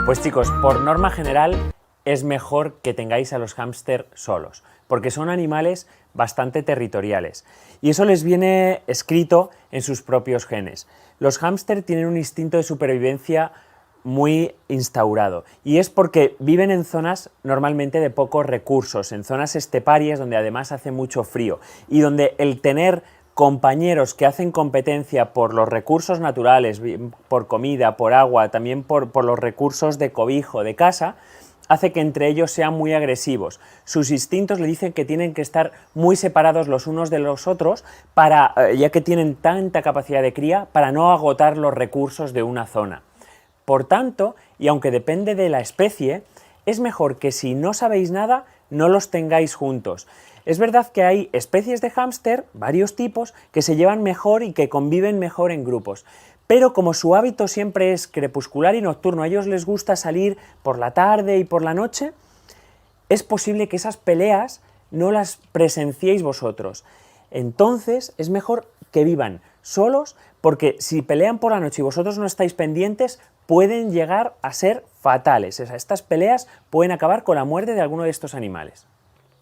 Pues chicos, por norma general es mejor que tengáis a los hámster solos, porque son animales bastante territoriales y eso les viene escrito en sus propios genes. Los hámster tienen un instinto de supervivencia muy instaurado y es porque viven en zonas normalmente de pocos recursos, en zonas esteparias donde además hace mucho frío y donde el tener compañeros que hacen competencia por los recursos naturales, por comida, por agua, también por los recursos de cobijo, de casa, hace que entre ellos sean muy agresivos. Sus instintos le dicen que tienen que estar muy separados los unos de los otros, ya que tienen tanta capacidad de cría, para no agotar los recursos de una zona. Por tanto, y aunque depende de la especie, es mejor que si no sabéis nada, no los tengáis juntos. Es verdad que hay especies de hámster, varios tipos, que se llevan mejor y que conviven mejor en grupos. Pero como su hábito siempre es crepuscular y nocturno, a ellos les gusta salir por la tarde y por la noche, es posible que esas peleas no las presenciéis vosotros. Entonces es mejor que vivan solos, porque si pelean por la noche y vosotros no estáis pendientes, pueden llegar a ser fatales. O sea, estas peleas pueden acabar con la muerte de alguno de estos animales.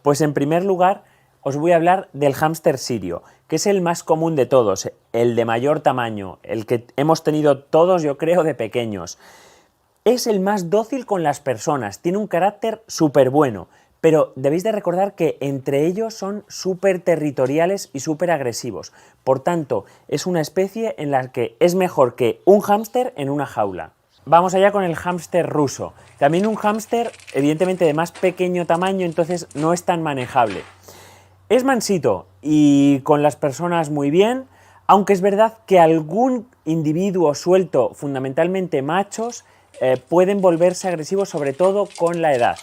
Pues en primer lugar os voy a hablar del hámster sirio, que es el más común de todos, el de mayor tamaño, el que hemos tenido todos, yo creo, de pequeños. Es el más dócil con las personas, tiene un carácter súper bueno, pero debéis de recordar que entre ellos son súper territoriales y súper agresivos. Por tanto, es una especie en la que es mejor que un hámster en una jaula. Vamos allá con el hámster ruso. También un hámster, evidentemente de más pequeño tamaño, entonces no es tan manejable. Es mansito y con las personas muy bien, aunque es verdad que algún individuo suelto, fundamentalmente machos, pueden volverse agresivos, sobre todo con la edad.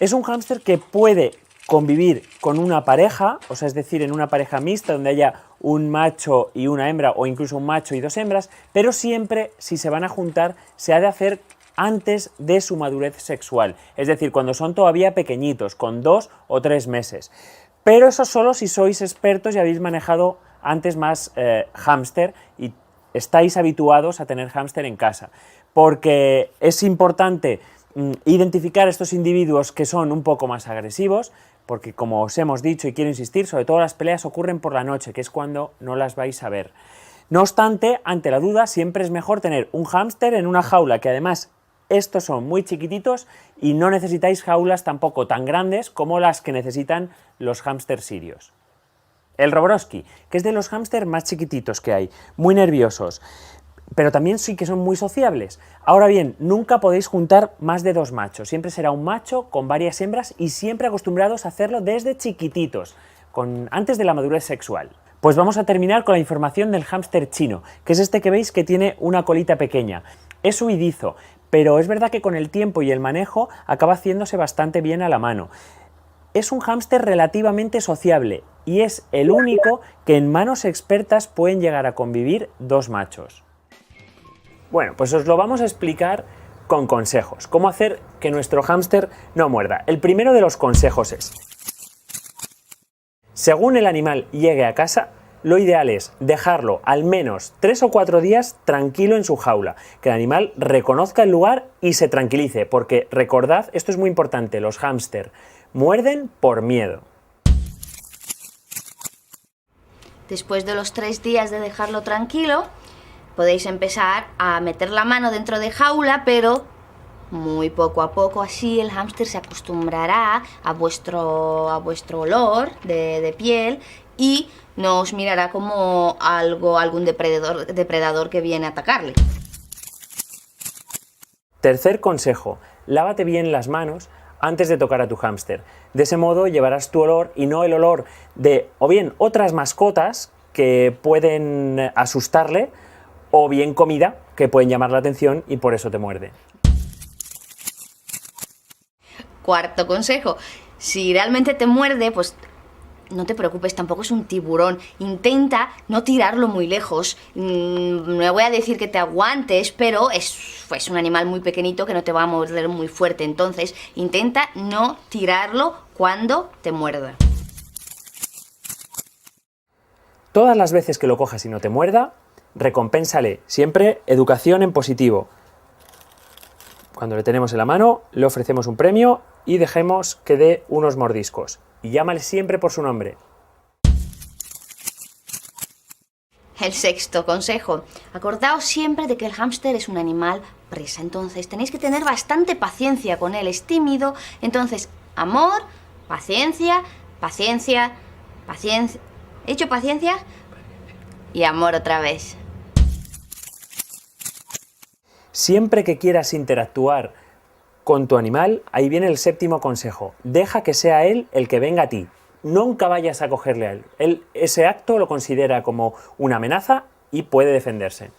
Es un hámster que puede convivir con una pareja, o sea, es decir, en una pareja mixta donde haya un macho y una hembra o incluso un macho y dos hembras, pero siempre, si se van a juntar, se ha de hacer antes de su madurez sexual, es decir, cuando son todavía pequeñitos, con 2 o 3 meses. Pero eso solo si sois expertos y habéis manejado antes más hámster y estáis habituados a tener hámster en casa, porque es importante identificar estos individuos que son un poco más agresivos, porque como os hemos dicho y quiero insistir, sobre todo las peleas ocurren por la noche, que es cuando no las vais a ver. No obstante, ante la duda, siempre es mejor tener un hámster en una jaula, que además estos son muy chiquititos y no necesitáis jaulas tampoco tan grandes como las que necesitan los hámster sirios. El Roborovski, que es de los hámster más chiquititos que hay, muy nerviosos, pero también sí que son muy sociables. Ahora bien, nunca podéis juntar más de 2 machos, siempre será un macho con varias hembras y siempre acostumbrados a hacerlo desde chiquititos, antes de la madurez sexual. Pues vamos a terminar con la información del hámster chino, que es este que veis que tiene una colita pequeña. Es huidizo, pero es verdad que con el tiempo y el manejo acaba haciéndose bastante bien a la mano. Es un hámster relativamente sociable y es el único que en manos expertas pueden llegar a convivir 2 machos. Bueno, pues os lo vamos a explicar con consejos. Cómo hacer que nuestro hámster no muerda. El primero de los consejos es: según el animal llegue a casa, lo ideal es dejarlo al menos 3 o 4 días tranquilo en su jaula, que el animal reconozca el lugar y se tranquilice, porque recordad, esto es muy importante, los hámster muerden por miedo. Después de los 3 días de dejarlo tranquilo, podéis empezar a meter la mano dentro de jaula, pero muy poco a poco, así el hámster se acostumbrará a vuestro olor de piel y no os mirará como algún depredador que viene a atacarle. Tercer consejo: lávate bien las manos antes de tocar a tu hámster. De ese modo llevarás tu olor y no el olor de o bien otras mascotas que pueden asustarle o bien comida que pueden llamar la atención y por eso te muerde. Cuarto consejo: si realmente te muerde, pues no te preocupes, tampoco es un tiburón. Intenta no tirarlo muy lejos. No voy a decir que te aguantes, pero es un animal muy pequeñito que no te va a morder muy fuerte. Entonces, intenta no tirarlo cuando te muerda. Todas las veces que lo cojas y no te muerda, recompénsale. Siempre educación en positivo. Cuando le tenemos en la mano, le ofrecemos un premio y dejemos que dé unos mordiscos. Y llámale siempre por su nombre. El sexto consejo. Acordaos siempre de que el hámster es un animal presa. Entonces tenéis que tener bastante paciencia con él. Es tímido. Entonces, amor, paciencia, paciencia, paciencia. ¿He dicho paciencia? Y amor otra vez. Siempre que quieras interactuar con tu animal, ahí viene el séptimo consejo. Deja que sea él el que venga a ti. Nunca vayas a cogerle a él. Él ese acto lo considera como una amenaza y puede defenderse.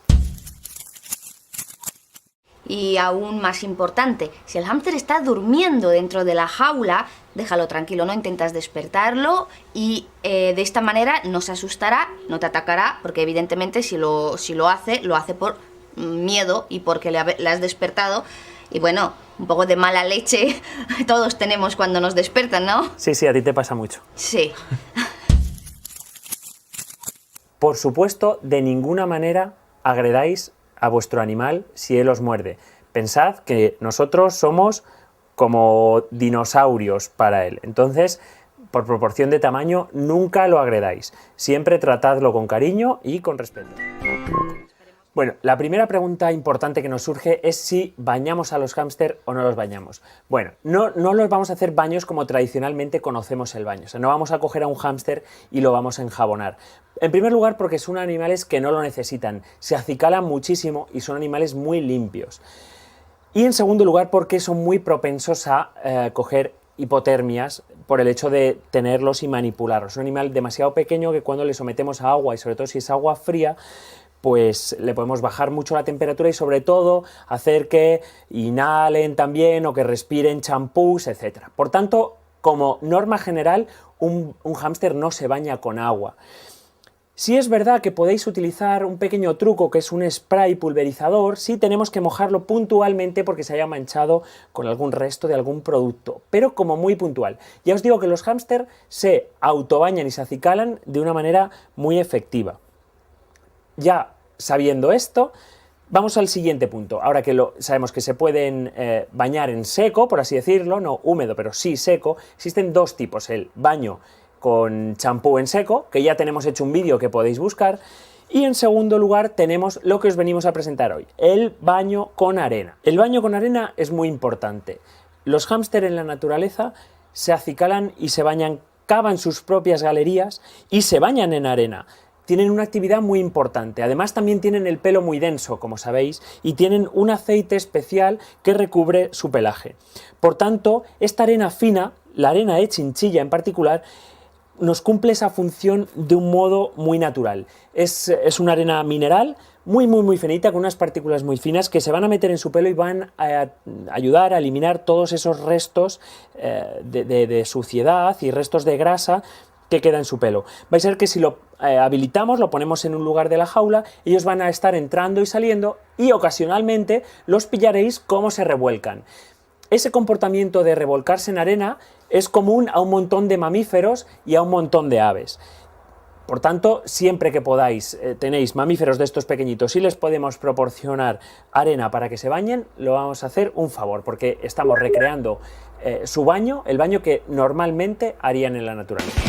Y aún más importante, si el hámster está durmiendo dentro de la jaula, déjalo tranquilo, no intentas despertarlo y de esta manera no se asustará, no te atacará, porque evidentemente si lo hace por miedo y porque le has despertado. Y bueno, un poco de mala leche todos tenemos cuando nos despiertan, ¿no? Sí, a ti te pasa mucho. Sí. Por supuesto, de ninguna manera agredáis a vuestro animal si él os muerde. Pensad que nosotros somos como dinosaurios para él. Entonces, por proporción de tamaño, nunca lo agredáis. Siempre tratadlo con cariño y con respeto. Bueno, la primera pregunta importante que nos surge es si bañamos a los hámster o no los bañamos. Bueno, no los vamos a hacer baños como tradicionalmente conocemos el baño. O sea, no vamos a coger a un hámster y lo vamos a enjabonar. En primer lugar, porque son animales que no lo necesitan. Se acicalan muchísimo y son animales muy limpios. Y en segundo lugar, porque son muy propensos a coger hipotermias por el hecho de tenerlos y manipularlos. Es un animal demasiado pequeño que cuando le sometemos a agua, y sobre todo si es agua fría, pues le podemos bajar mucho la temperatura y sobre todo hacer que inhalen también o que respiren champús, etc. Por tanto, como norma general, un hámster no se baña con agua. Sí es verdad que podéis utilizar un pequeño truco que es un spray pulverizador si tenemos que mojarlo puntualmente porque se haya manchado con algún resto de algún producto, pero como muy puntual. Ya os digo que los hámster se autobañan y se acicalan de una manera muy efectiva. Ya sabiendo esto, vamos al siguiente punto. Ahora que sabemos que se pueden bañar en seco, por así decirlo, no húmedo, pero sí seco, existen dos tipos, el baño con champú en seco, que ya tenemos hecho un vídeo que podéis buscar, y en segundo lugar tenemos lo que os venimos a presentar hoy, el baño con arena. El baño con arena es muy importante. Los hámster en la naturaleza se acicalan y se bañan, cavan sus propias galerías y se bañan en arena. Tienen una actividad muy importante, además también tienen el pelo muy denso, como sabéis, y tienen un aceite especial que recubre su pelaje. Por tanto, esta arena fina, la arena de chinchilla en particular, nos cumple esa función de un modo muy natural. Es una arena mineral muy finita, con unas partículas muy finas que se van a meter en su pelo y van a ayudar a eliminar todos esos restos de suciedad y restos de grasa que queda en su pelo. Vais a ver que si lo habilitamos, lo ponemos en un lugar de la jaula, ellos van a estar entrando y saliendo y ocasionalmente los pillaréis cómo se revuelcan. Ese comportamiento de revolcarse en arena es común a un montón de mamíferos y a un montón de aves. Por tanto, siempre que podáis, tenéis mamíferos de estos pequeñitos y les podemos proporcionar arena para que se bañen, lo vamos a hacer un favor, porque estamos recreando su baño, el baño que normalmente harían en la naturaleza.